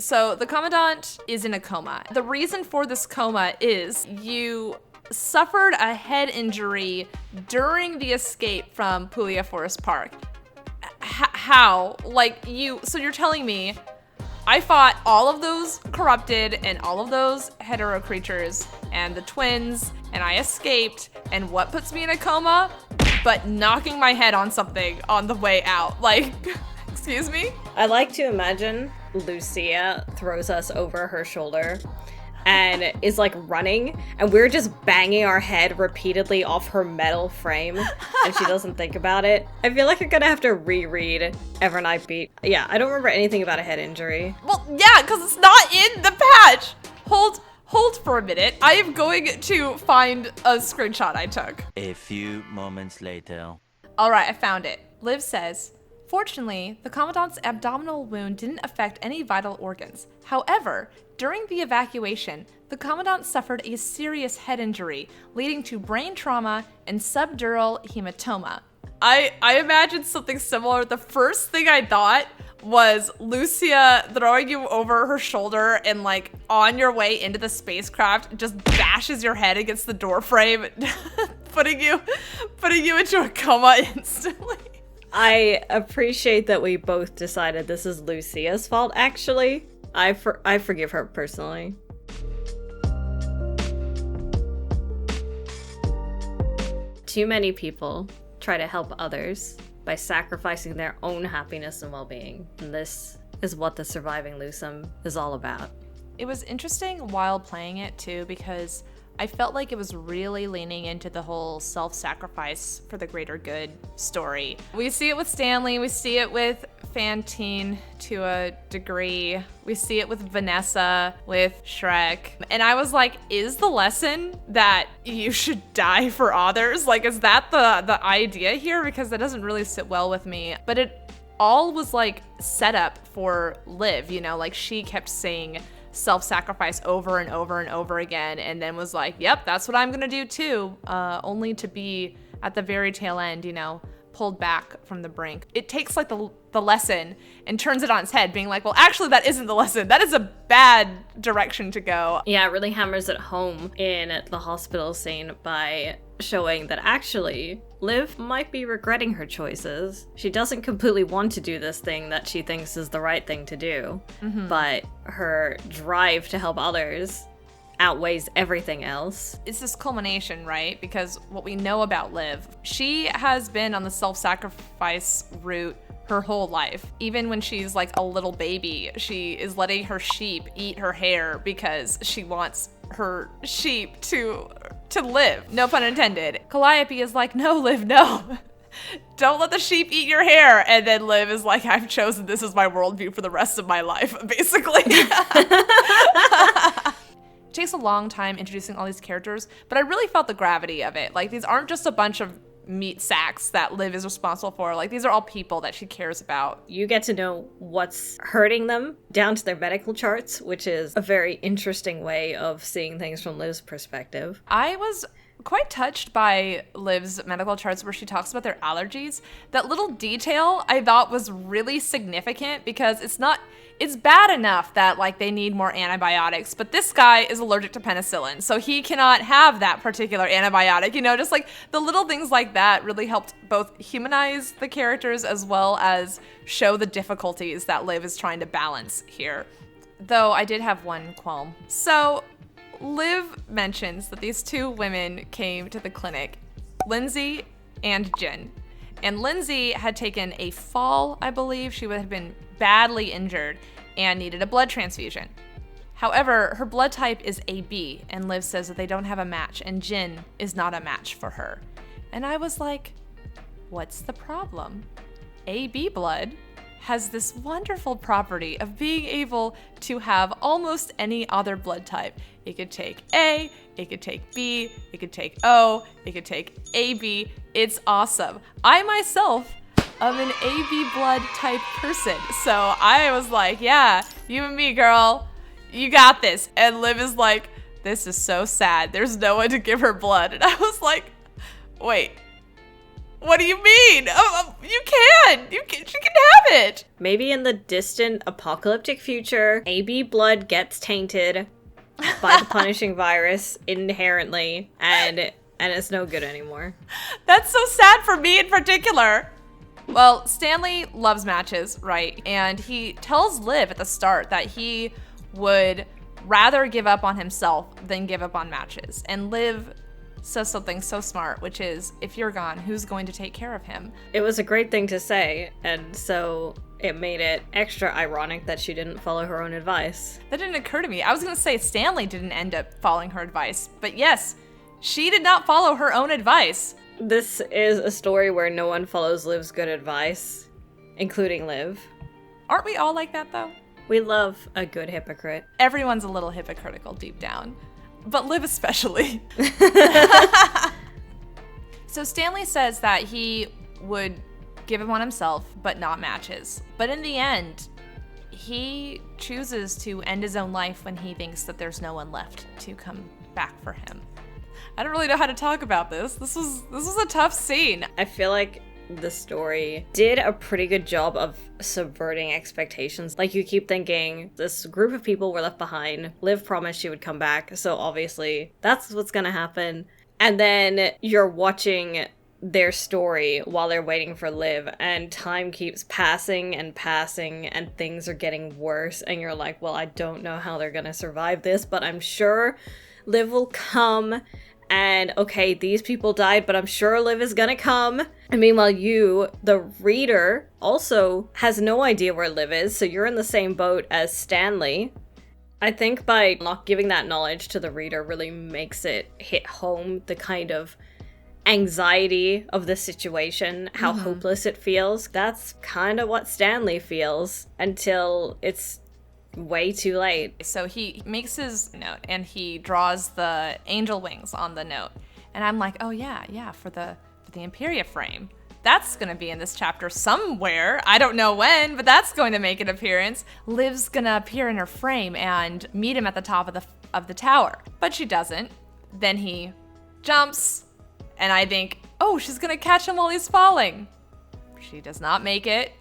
So the Commandant is in a coma. The reason for this coma is you suffered a head injury during the escape from Puglia Forest Park. How? So you're telling me I fought all of those corrupted and all of those hetero creatures and the twins, and I escaped, and what puts me in a coma? But knocking my head on something on the way out. Like, excuse me? I like to imagine Lucia throws us over her shoulder and is like running, and we're just banging our head repeatedly off her metal frame, and she doesn't think about it. I feel like I'm gonna have to reread Evernight Beat. Yeah, I don't remember anything about a head injury. Well, yeah, because it's not in the patch. Hold for a minute. I am going to find a screenshot I took. A few moments later. All right, I found it. Liv says, fortunately, the Commandant's abdominal wound didn't affect any vital organs. However, during the evacuation, the Commandant suffered a serious head injury, leading to brain trauma and subdural hematoma. I imagined something similar. The first thing I thought was Lucia throwing you over her shoulder and like on your way into the spacecraft just bashes your head against the door frame, putting you into a coma instantly. I appreciate that we both decided this is Lucia's fault, actually. I forgive her personally. Too many people try to help others by sacrificing their own happiness and well-being. And this is what the Surviving Lucem is all about. It was interesting while playing it too, because I felt like it was really leaning into the whole self-sacrifice for the greater good story. We see it with Stanley, we see it with Fantine to a degree, we see it with Vanessa, with Shrek, and I was like, is the lesson that you should die for others? Like, is that the idea here? Because that doesn't really sit well with me. But it all was like set up for Liv, you know, like she kept saying self-sacrifice over and over and over again, and then was like, yep, that's what I'm gonna do too, only to be at the very tail end, you know, pulled back from the brink. It takes like the lesson and turns it on its head, being like, well, actually that isn't the lesson, that is a bad direction to go. Yeah, it really hammers it home in the hospital scene by showing that actually Liv might be regretting her choices. She doesn't completely want to do this thing that she thinks is the right thing to do, but her drive to help others outweighs everything else. It's this culmination, right? Because what we know about Liv, she has been on the self-sacrifice route her whole life. Even when she's like a little baby, she is letting her sheep eat her hair because she wants her sheep to live. No pun intended. Calliope is like, no, Liv, no. Don't let the sheep eat your hair. And then Liv is like, I've chosen this as my worldview for the rest of my life, basically. It takes a long time introducing all these characters, but I really felt the gravity of it. Like, these aren't just a bunch of meat sacks that Liv is responsible for. Like, these are all people that she cares about. You get to know what's hurting them down to their medical charts, which is a very interesting way of seeing things from Liv's perspective. I was quite touched by Liv's medical charts where she talks about their allergies. That little detail I thought was really significant, because it's bad enough that like they need more antibiotics, but this guy is allergic to penicillin, so he cannot have that particular antibiotic, you know, just like the little things like that really helped both humanize the characters as well as show the difficulties that Liv is trying to balance here. Though I did have one qualm. So Liv mentions that these two women came to the clinic, Lindsay and Jen. And Lindsay had taken a fall, I believe. She would have been badly injured and needed a blood transfusion. However, her blood type is AB, and Liv says that they don't have a match, and Jen is not a match for her. And I was like, what's the problem? AB blood has this wonderful property of being able to have almost any other blood type. It could take A, it could take B, it could take O, it could take AB. It's awesome. I myself am an AB blood type person. So I was like, yeah, you and me, girl, you got this. And Liv is like, this is so sad. There's no one to give her blood. And I was like, wait, What do you mean? You can. She can have it. Maybe in the distant apocalyptic future, AB blood gets tainted by the punishing virus inherently, and it's no good anymore. That's so sad for me in particular. Well, Stanley loves matches, right? And he tells Liv at the start that he would rather give up on himself than give up on matches. And Liv says something so smart, which is, if you're gone, who's going to take care of him? It was a great thing to say, and so it made it extra ironic that she didn't follow her own advice. That didn't occur to me. I was going to say Stanley didn't end up following her advice, but yes, she did not follow her own advice. This is a story where no one follows Liv's good advice, including Liv. Aren't we all like that, though? We love a good hypocrite. Everyone's a little hypocritical deep down, but Liv especially. So Stanley says that he would give up on himself, but not matches. But in the end, he chooses to end his own life when he thinks that there's no one left to come back for him. I don't really know how to talk about this. This was a tough scene. I feel like the story did a pretty good job of subverting expectations. Like, you keep thinking this group of people were left behind. Liv promised she would come back, so obviously that's what's gonna happen. And then you're watching their story while they're waiting for Liv, and time keeps passing and passing, and things are getting worse, and you're like, well, I don't know how they're gonna survive this, but I'm sure Liv will come. And okay, these people died, but I'm sure Liv is gonna come. And meanwhile, you, the reader, also has no idea where Liv is, so you're in the same boat as Stanley. I think by not giving that knowledge to the reader really makes it hit home the kind of anxiety of the situation, how hopeless it feels. That's kind of what Stanley feels until it's way too late. So he makes his note and he draws the angel wings on the note. And I'm like, oh yeah, for the Empyrea frame. That's gonna be in this chapter somewhere. I don't know when, but that's going to make an appearance. Liv's gonna appear in her frame and meet him at the top of the tower. But she doesn't. Then he jumps, and I think, oh, she's gonna catch him while he's falling. She does not make it.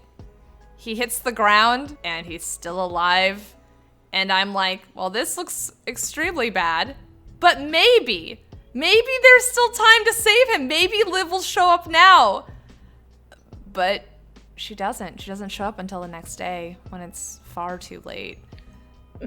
He hits the ground, and he's still alive. And I'm like, well, this looks extremely bad. But maybe there's still time to save him. Maybe Liv will show up now. But she doesn't. She doesn't show up until the next day when it's far too late.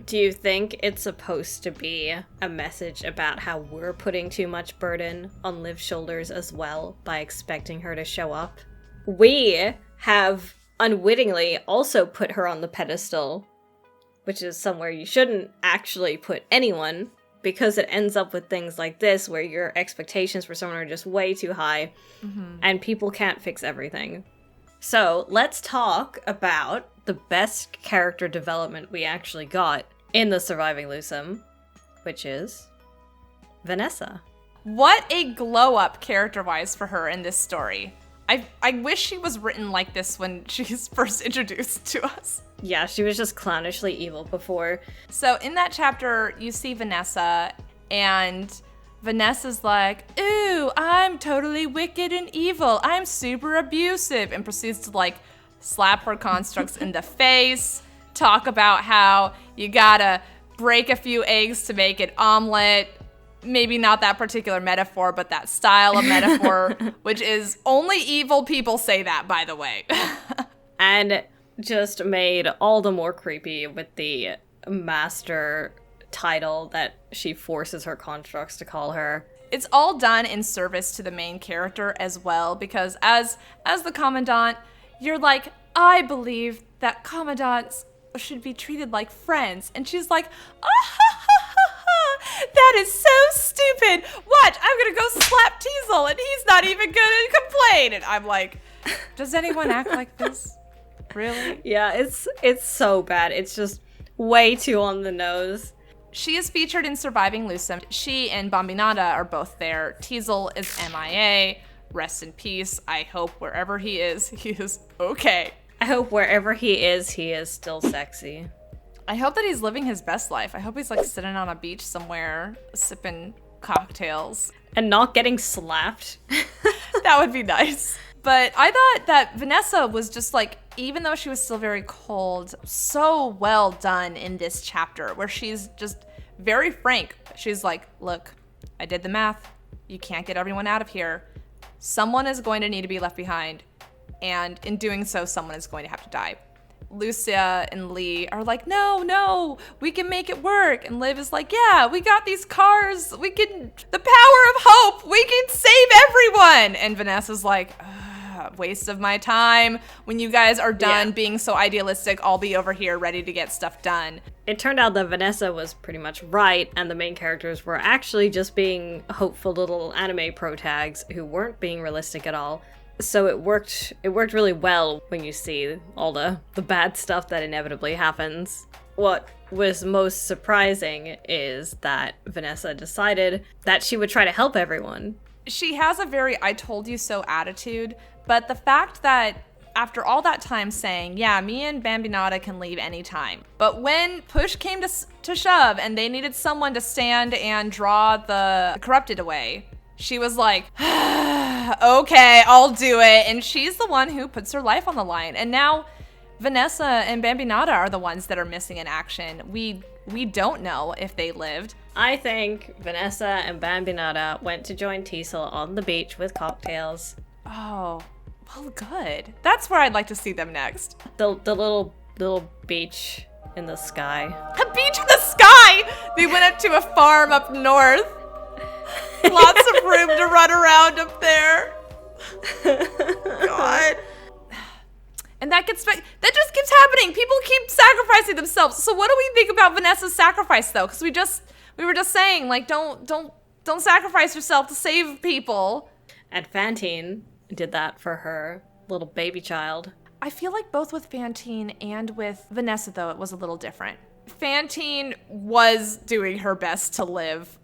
Do you think it's supposed to be a message about how we're putting too much burden on Liv's shoulders as well by expecting her to show up? We have unwittingly also put her on the pedestal, which is somewhere you shouldn't actually put anyone, because it ends up with things like this where your expectations for someone are just way too high, and people can't fix everything. So let's talk about the best character development we actually got in the Surviving Lucem, which is Vanessa. What a glow up character-wise for her in this story. I wish she was written like this when she's first introduced to us. Yeah, she was just clownishly evil before. So in that chapter, you see Vanessa, and Vanessa's like, ooh, I'm totally wicked and evil. I'm super abusive, and proceeds to like slap her constructs in the face, talk about how you gotta break a few eggs to make an omelet. Maybe not that particular metaphor, but that style of metaphor, which is only evil people say that, by the way. And just made all the more creepy with the master title that she forces her constructs to call her. It's all done in service to the main character as well, because as the Commandant, you're like, I believe that Commandants should be treated like friends. And she's like, that is so stupid. Watch, I'm gonna go slap Teasell and he's not even gonna complain. And I'm like, does anyone act like this? Really? Yeah, it's so bad. It's just way too on the nose. She is featured in Surviving Lucem. She and Bambinata are both there. Teasell is MIA. Rest in peace. I hope wherever he is okay. I hope wherever he is still sexy. I hope that he's living his best life. I hope he's like sitting on a beach somewhere, sipping cocktails. And not getting slapped. That would be nice. But I thought that Vanessa was just like, even though she was still very cold, so well done in this chapter where she's just very frank. She's like, look, I did the math. You can't get everyone out of here. Someone is going to need to be left behind. And in doing so, someone is going to have to die. Lucia and Lee are like, no, we can make it work. And Liv is like, yeah, we got these cars. The power of hope. We can save everyone. And Vanessa's like, waste of my time. When you guys are done being so idealistic, I'll be over here ready to get stuff done. It turned out that Vanessa was pretty much right, and the main characters were actually just being hopeful little anime pro-tags who weren't being realistic at all. So it worked really well when you see all the bad stuff that inevitably happens. What was most surprising is that Vanessa decided that she would try to help everyone. She has a very I told you so attitude, but the fact that after all that time saying, yeah, me and Bambinata can leave anytime, but when push came to shove and they needed someone to stand and draw the corrupted away, she was like, okay, I'll do it. And she's the one who puts her life on the line. And now Vanessa and Bambinata are the ones that are missing in action. We don't know if they lived. I think Vanessa and Bambinata went to join Teasell on the beach with cocktails. Oh, well, good. That's where I'd like to see them next. The little beach in the sky. A beach in the sky! They went up to a farm up north. Lots of room to run around up there. God. And that just keeps happening. People keep sacrificing themselves. So what do we think about Vanessa's sacrifice though? Because we were just saying, like, don't sacrifice yourself to save people. And Fantine did that for her little baby child. I feel like both with Fantine and with Vanessa though, it was a little different. Fantine was doing her best to live,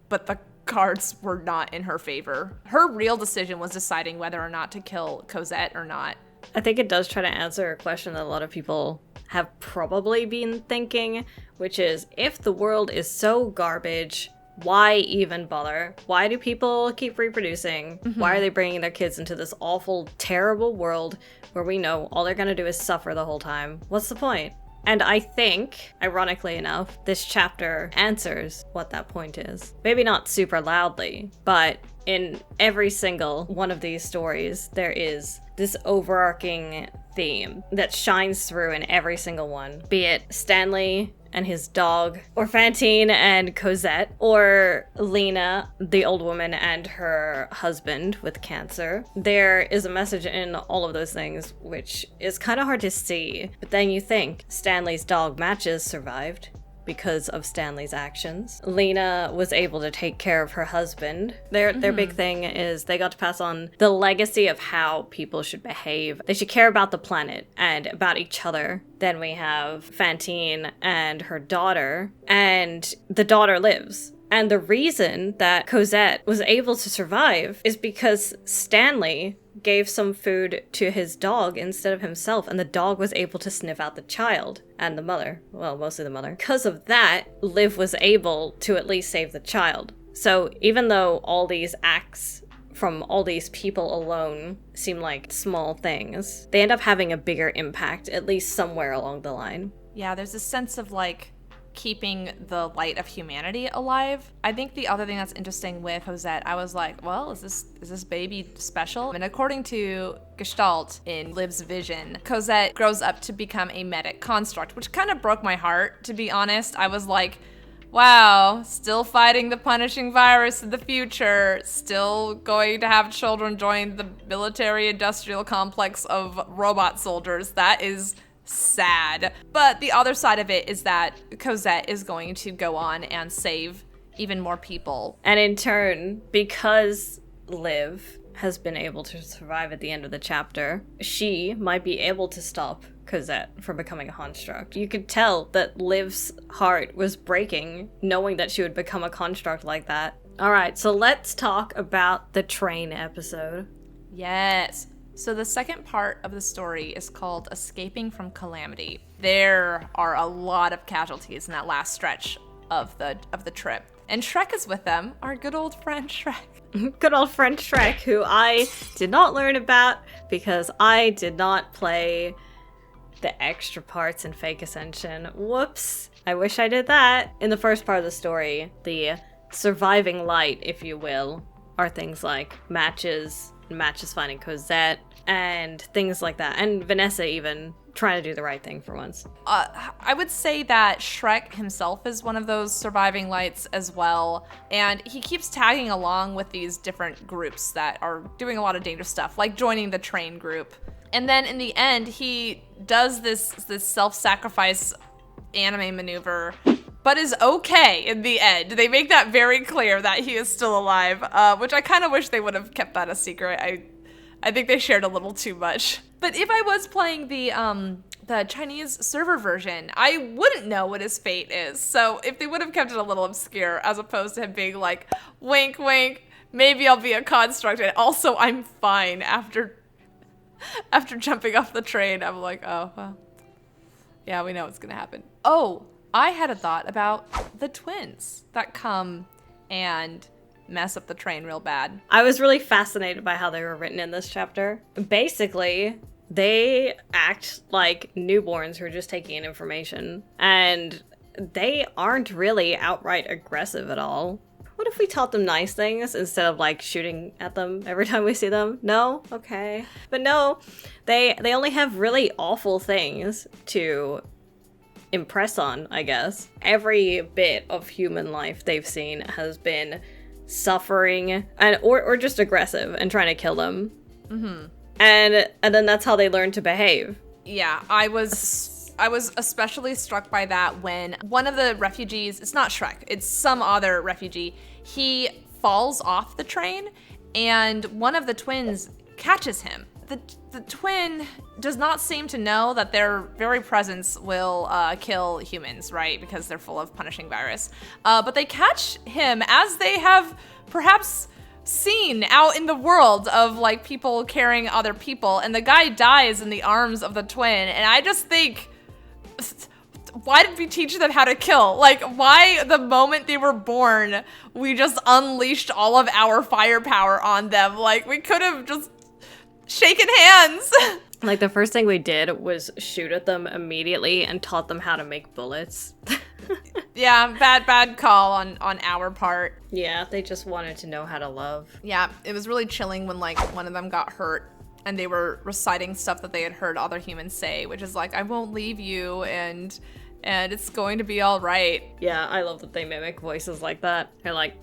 but the cards were not in her favor. Her real decision was deciding whether or not to kill Cosette or not. I think it does try to answer a question that a lot of people have probably been thinking, which is, if the world is so garbage, why even bother? Why do people keep reproducing? Mm-hmm. Why are they bringing their kids into this awful, terrible world where we know all they're gonna do is suffer the whole time? What's the point? And I think, ironically enough, this chapter answers what that point is. Maybe not super loudly, but in every single one of these stories, there is this overarching theme that shines through in every single one. Be it Stanley and his dog, or Fantine and Cosette, or Lena, the old woman, and her husband with cancer. There is a message in all of those things, which is kind of hard to see. But then you think, Stanley's dog Matches survived because of Stanley's actions. Lena was able to take care of her husband. Their big thing is they got to pass on the legacy of how people should behave. They should care about the planet and about each other. Then we have Fantine and her daughter, and the daughter lives. And the reason that Cosette was able to survive is because Stanley gave some food to his dog instead of himself, and the dog was able to sniff out the child and the mother. Well, mostly the mother. Because of that, Liv was able to at least save the child. So even though all these acts from all these people alone seem like small things, they end up having a bigger impact, at least somewhere along the line. Yeah, there's a sense of like keeping the light of humanity alive. I think the other thing that's interesting with Cosette, I was like, well, is this baby special? And according to Gestalt in Liv's vision, Cosette grows up to become a medic construct, which kind of broke my heart, to be honest. I was like, wow, still fighting the punishing virus in the future, still going to have children join the military-industrial complex of robot soldiers. That is sad. But the other side of it is that Cosette is going to go on and save even more people. And in turn, because Liv has been able to survive at the end of the chapter, she might be able to stop Cosette from becoming a construct. You could tell that Liv's heart was breaking, knowing that she would become a construct like that. Alright, so let's talk about the train episode. Yes. So the second part of the story is called Escaping from Calamity. There are a lot of casualties in that last stretch of the trip. And Shrek is with them, our good old friend Shrek. Good old friend Shrek, who I did not learn about because I did not play the extra parts in Fake Ascension. Whoops. I wish I did that. In the first part of the story, the surviving light, if you will, are things like matches finding Cosette, and things like that. And Vanessa even trying to do the right thing for once. I would say that Shrek himself is one of those surviving lights as well. And he keeps tagging along with these different groups that are doing a lot of dangerous stuff, like joining the train group. And then in the end, he does this self-sacrifice anime maneuver, but is okay in the end. They make that very clear that he is still alive, which I kind of wish they would have kept that a secret. I think they shared a little too much. But if I was playing the Chinese server version, I wouldn't know what his fate is. So if they would have kept it a little obscure, as opposed to him being like, wink, wink, maybe I'll be a construct, and also I'm fine after jumping off the train. I'm like, oh, well, yeah, we know what's gonna happen. Oh, I had a thought about the twins that come and mess up the train real bad. I was really fascinated by how they were written in this chapter. Basically, they act like newborns who are just taking in information, and they aren't really outright aggressive at all. What if we taught them nice things instead of like shooting at them every time we see them? No? Okay. But no, they only have really awful things to impress on, I guess. Every bit of human life they've seen has been suffering and or just aggressive and trying to kill them. Mm-hmm. And then that's how they learn to behave. Yeah, I was especially struck by that when one of the refugees, it's not Shrek, it's some other refugee, he falls off the train and one of the twins catches him. The twin does not seem to know that their very presence will kill humans, right? Because they're full of punishing virus. But they catch him as they have perhaps seen out in the world of like people carrying other people, and the guy dies in the arms of the twin. And I just think, why did we teach them how to kill? Like, why the moment they were born, we just unleashed all of our firepower on them? Like, we could have just shaken hands. Like, the first thing we did was shoot at them immediately and taught them how to make bullets. Yeah, bad call on our part. Yeah, they just wanted to know how to love. Yeah, it was really chilling when like one of them got hurt and they were reciting stuff that they had heard other humans say, which is like, I won't leave you and it's going to be all right. Yeah, I love that they mimic voices like that. They're like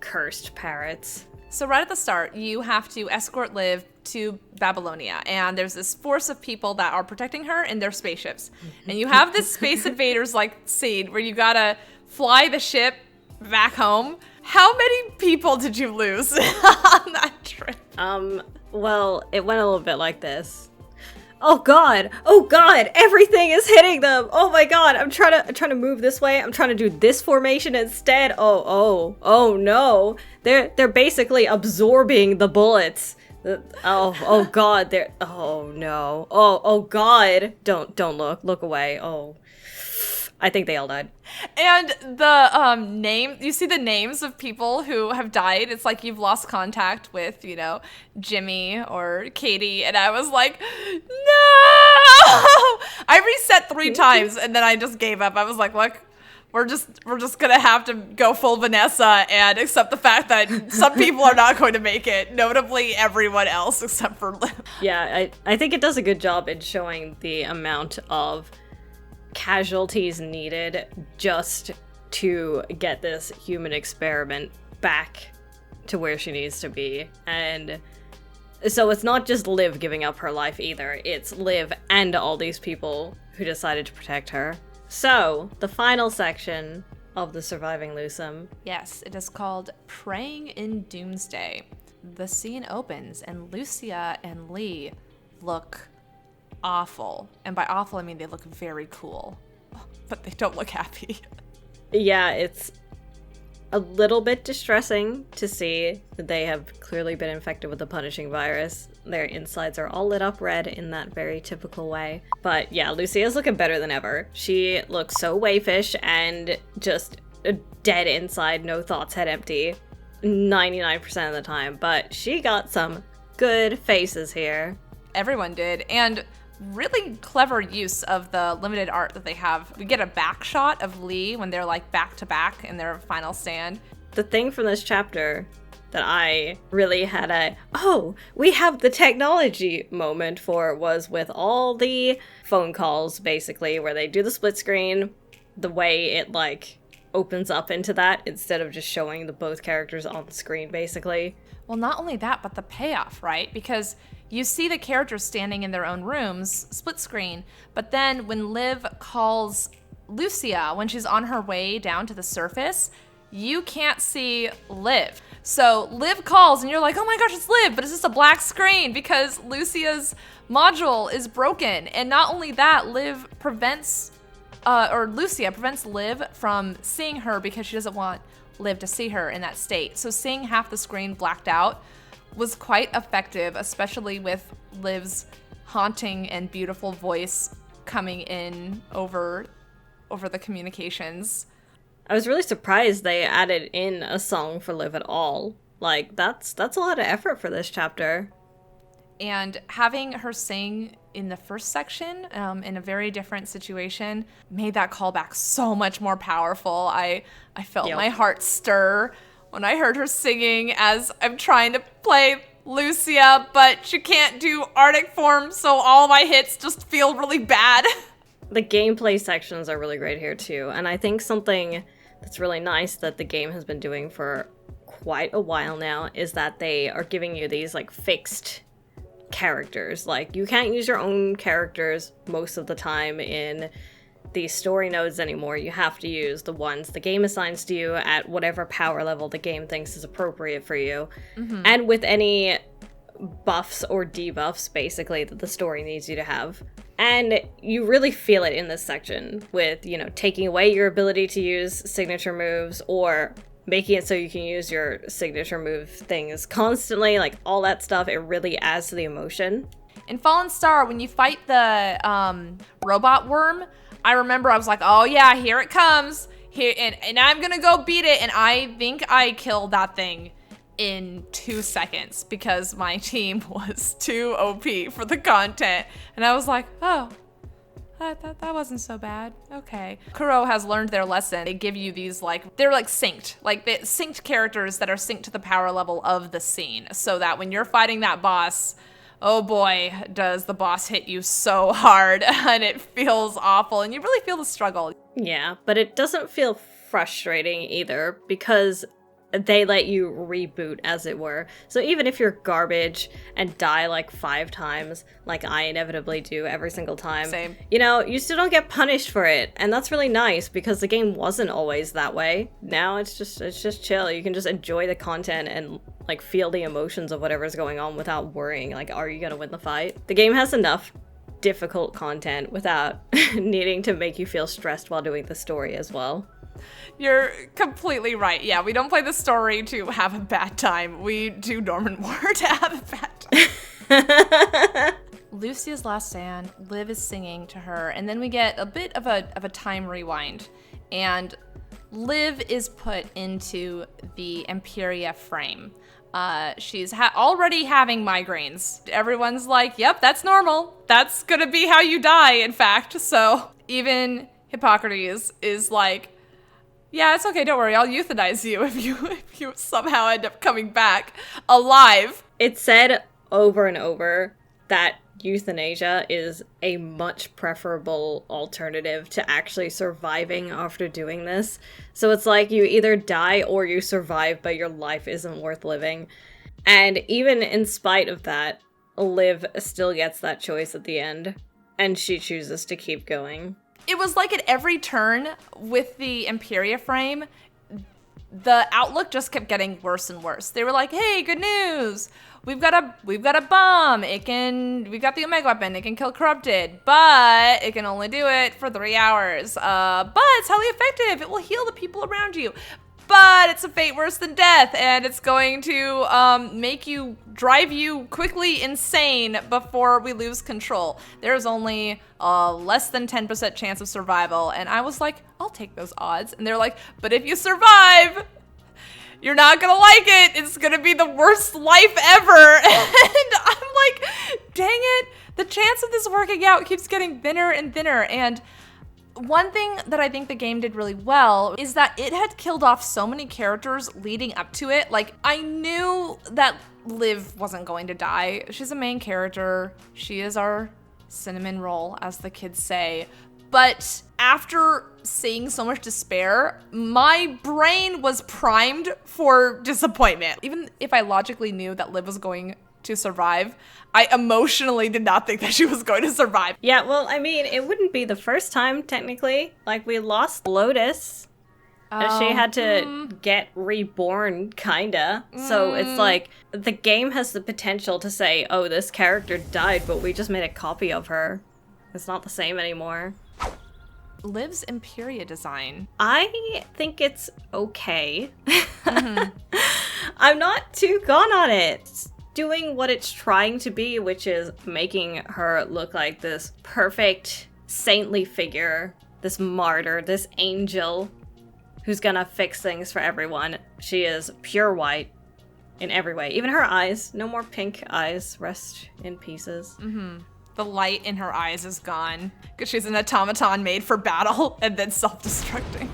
cursed parrots. So right at the start, you have to escort Liv to Babylonia, and there's this force of people that are protecting her in their spaceships. And you have this Space Invaders like scene where you gotta fly the ship back home. How many people did you lose on that trip? Well, it went a little bit like this. Oh god, everything is hitting them. Oh my god, I'm trying to move this way. I'm trying to do this formation instead. Oh no. They're basically absorbing the bullets. Oh god, oh no. Oh god. Don't look away. Oh. I think they all died. And the name, you see the names of people who have died. It's like you've lost contact with, you know, Jimmy or Katie. And I was like, no! I reset 3 times and then I just gave up. I was like, look, we're just gonna have to go full Vanessa and accept the fact that some people are not going to make it. Notably everyone else except for Liv. Yeah, I think it does a good job in showing the amount of casualties needed just to get this human experiment back to where she needs to be. And so it's not just Liv giving up her life either, it's Liv and all these people who decided to protect her. So the final section of the Surviving Lucem. Yes, it is called Praying in Doomsday. The scene opens and Lucia and Lee look awful. And by awful, I mean they look very cool, but they don't look happy. Yeah, it's a little bit distressing to see that they have clearly been infected with the punishing virus. Their insides are all lit up red in that very typical way. But yeah, Lucia's looking better than ever. She looks so wayfish and just dead inside, no thoughts, head empty 99% of the time, but she got some good faces here. Everyone did, and really clever use of the limited art that they have. We get a back shot of Lee when they're like back to back in their final stand. The thing from this chapter that I really had we have the technology moment for was with all the phone calls, basically, where they do the split screen, the way it like opens up into that instead of just showing the both characters on the screen, basically. Well, not only that, but the payoff, right? Because you see the characters standing in their own rooms, split screen, but then when Liv calls Lucia, when she's on her way down to the surface, you can't see Liv. So Liv calls and you're like, oh my gosh, it's Liv, but it's just a black screen because Lucia's module is broken. And not only that, Lucia prevents Liv from seeing her because she doesn't want Liv to see her in that state. So seeing half the screen blacked out was quite effective, especially with Liv's haunting and beautiful voice coming in over the communications. I was really surprised they added in a song for Liv at all. Like, that's a lot of effort for this chapter. And having her sing in the first section, in a very different situation, made that callback so much more powerful. I felt my heart stir when I heard her singing as I'm trying to play Lucia, but she can't do Arctic form, so all my hits just feel really bad. The gameplay sections are really great here too, and I think something that's really nice that the game has been doing for quite a while now is that they are giving you these like fixed characters. Like, you can't use your own characters most of the time in these story nodes anymore. You have to use the ones the game assigns to you at whatever power level the game thinks is appropriate for you. Mm-hmm. And with any buffs or debuffs, basically, that the story needs you to have. And you really feel it in this section with, taking away your ability to use signature moves or making it so you can use your signature move things constantly, like all that stuff. It really adds to the emotion. In Fallen Star, when you fight the robot worm, I remember I was like, oh yeah, here it comes. Here, and I'm gonna go beat it. And I think I killed that thing in 2 seconds because my team was too OP for the content. And I was like, oh, that wasn't so bad. Okay. Kuro has learned their lesson. They give you these they're synced. Synced characters that are synced to the power level of the scene. So that when you're fighting that boss, oh boy, does the boss hit you so hard and it feels awful and you really feel the struggle. Yeah, but it doesn't feel frustrating either because they let you reboot, as it were. So even if you're garbage and die 5 times, like I inevitably do every single time, same. You still don't get punished for it. And that's really nice because the game wasn't always that way. Now it's just chill. You can just enjoy the content and feel the emotions of whatever's going on without worrying, are you gonna win the fight? The game has enough difficult content without needing to make you feel stressed while doing the story as well. You're completely right. Yeah, we don't play the story to have a bad time. We do Norman War to have a bad time. Lucia's last stand, Liv is singing to her, and then we get a bit of a time rewind. And Liv is put into the Empyrea frame. She's already having migraines. Everyone's like, yep, that's normal. That's gonna be how you die, in fact. So even Hippocrates is like, yeah, it's okay, don't worry, I'll euthanize you if you somehow end up coming back alive. It's said over and over that euthanasia is a much preferable alternative to actually surviving after doing this. So it's you either die or you survive, but your life isn't worth living. And even in spite of that, Liv still gets that choice at the end, and she chooses to keep going. It was at every turn with the Empyrea frame, the outlook just kept getting worse and worse. They were like, hey, good news. We've got a bomb. We've got the Omega weapon. It can kill corrupted, but it can only do it for 3 hours. But it's highly effective. It will heal the people around you. but it's a fate worse than death, and it's going to drive you quickly insane before we lose control. There's only a less than 10% chance of survival, and I was like, I'll take those odds. And they're like, but if you survive, you're not gonna like it. It's gonna be the worst life ever. And I'm like, dang it. The chance of this working out keeps getting thinner and thinner. And one thing that I think the game did really well is that it had killed off so many characters leading up to it. Like, I knew that Liv wasn't going to die. She's a main character. She is our cinnamon roll, as the kids say. But after seeing so much despair, my brain was primed for disappointment. Even if I logically knew that Liv was going to survive, I emotionally did not think that she was going to survive. Yeah, well, I mean, it wouldn't be the first time, technically. Like, we lost Lotus. She had to get reborn, kinda. So it's like, the game has the potential to say, oh, this character died, but we just made a copy of her. It's not the same anymore. Liv's Empyrea design. I think it's okay. I'm not too gone on it. It's doing what it's trying to be, which is making her look like this perfect, saintly figure, this martyr, this angel who's gonna fix things for everyone. She is pure white in every way. Even her eyes. No more pink eyes. Rest in pieces. The light in her eyes is gone because she's an automaton made for battle and then self-destructing.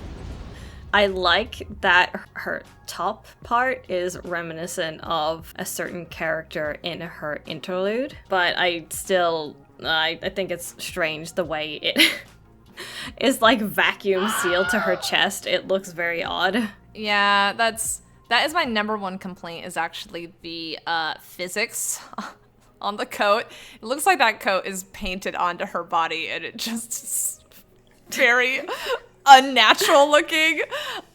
I like that her top part is reminiscent of a certain character in her interlude, but I think it's strange the way it is like vacuum sealed to her chest. It looks very odd. Yeah, that is my number one complaint, is actually the physics on the coat. It looks like that coat is painted onto her body, and it just is very unnatural looking.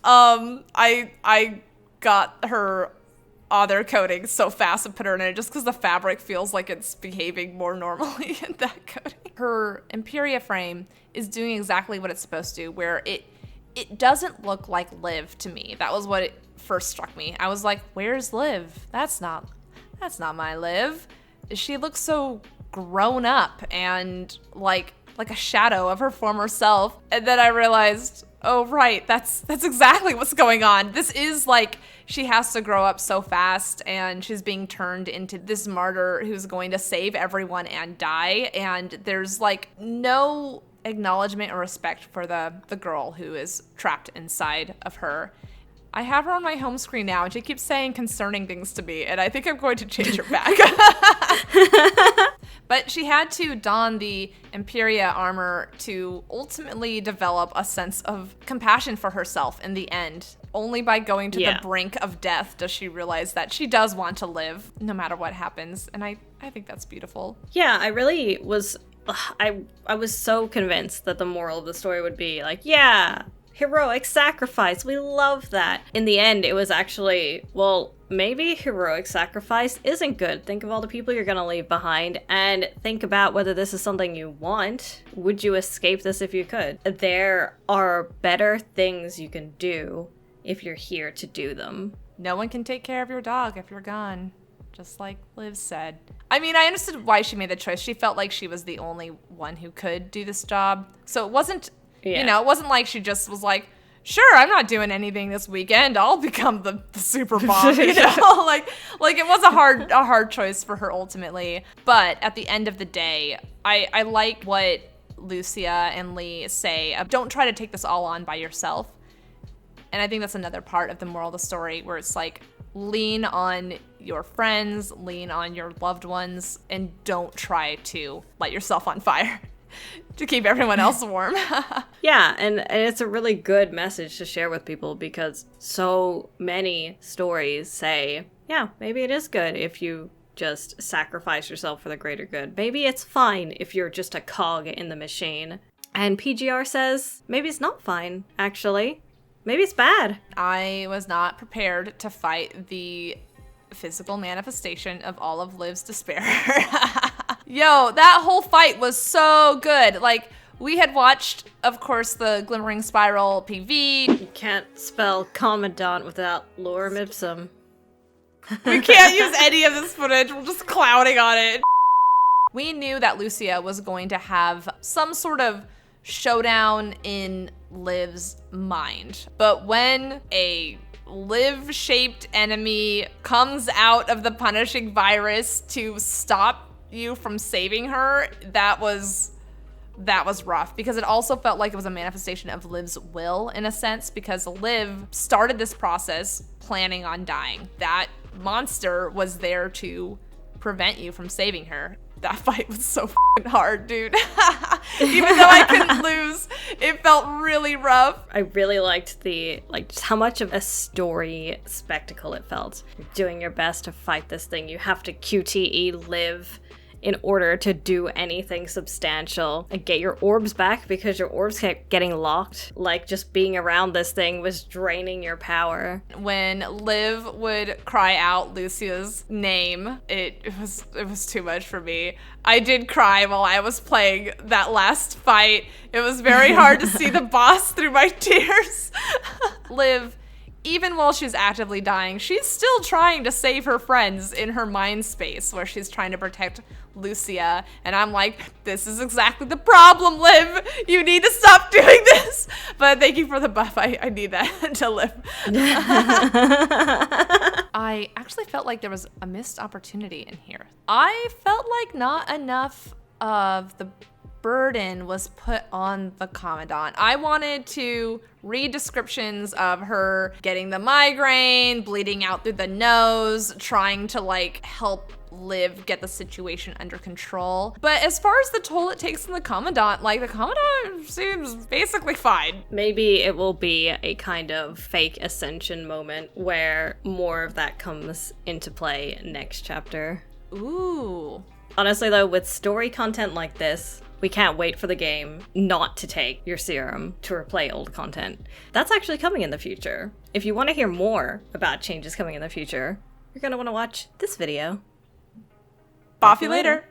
I got her other coating so fast and put her in it just because the fabric feels like it's behaving more normally in that coating. Her Empyrea frame is doing exactly what it's supposed to, where it doesn't look like Liv to me. That was what it first struck me. I was like, where's Liv? That's not my Liv. She looks so grown up and like a shadow of her former self. And then I realized, oh right, that's exactly what's going on. This is like, she has to grow up so fast, and she's being turned into this martyr who's going to save everyone and die. And there's like no acknowledgement or respect for the girl who is trapped inside of her. I have her on my home screen now, and she keeps saying concerning things to me, and I think I'm going to change her back. But she had to don the Empyrea armor to ultimately develop a sense of compassion for herself in the end. Only by going to the brink of death does she realize that she does want to live, no matter what happens, and I think that's beautiful. Yeah, I really was... I was so convinced that the moral of the story would be like, yeah, heroic sacrifice, we love that. In the end, it was actually, well, maybe heroic sacrifice isn't good. Think of all the people you're gonna leave behind, and think about whether this is something you want. Would you escape this if you could? There are better things you can do if you're here to do them. No one can take care of your dog if you're gone, just like Liv said. I mean, I understood why she made the choice. She felt like she was the only one who could do this job. So it wasn't, you know, it wasn't like she just was like, sure, I'm not doing anything this weekend. I'll become the super mom, you know? like it was a hard choice for her ultimately. But at the end of the day, I like what Lucia and Lee say. Don't try to take this all on by yourself. And I think that's another part of the moral of the story, where it's like, lean on your friends, lean on your loved ones, and don't try to light yourself on fire to keep everyone else warm. Yeah, and it's a really good message to share with people, because so many stories say, yeah, maybe it is good if you just sacrifice yourself for the greater good. Maybe it's fine if you're just a cog in the machine. And PGR says, maybe it's not fine, actually. Maybe it's bad. I was not prepared to fight the physical manifestation of all of Liv's despair. Yo, that whole fight was so good. Like, We had watched, of course, the Glimmering Spiral PV. You can't spell Commandant without lorem ipsum. We can't use any of this footage. We're just clowning on it. We knew that Lucia was going to have some sort of showdown in Liv's mind. But when a Liv-shaped enemy comes out of the punishing virus to stop you from saving her, that was rough, because it also felt like it was a manifestation of Liv's will in a sense, because Liv started this process planning on dying. That monster was there to prevent you from saving her. That fight was so f***ing hard, dude. Even though I couldn't lose, it felt really rough. I really liked just how much of a story spectacle it felt. You're doing your best to fight this thing. You have to QTE Liv in order to do anything substantial and get your orbs back, because your orbs kept getting locked. Like, just being around this thing was draining your power. When Liv would cry out Lucia's name, it was too much for me. I did cry while I was playing that last fight. It was very hard to see the boss through my tears. Liv, even while she's actively dying, she's still trying to save her friends in her mind space where she's trying to protect Lucia. And I'm like, this is exactly the problem, Liv. You need to stop doing this. But thank you for the buff. I need that to live. I actually felt like there was a missed opportunity in here. I felt like not enough of the burden was put on the Commandant. I wanted to read descriptions of her getting the migraine, bleeding out through the nose, trying to like help Liv get the situation under control. But as far as the toll it takes on the Commandant, like the Commandant seems basically fine. Maybe it will be a kind of fake ascension moment where more of that comes into play next chapter. Ooh. Honestly though, with story content like this, we can't wait for the game not to take your serum to replay old content. That's actually coming in the future. If you want to hear more about changes coming in the future, you're going to want to watch this video. Bye you later.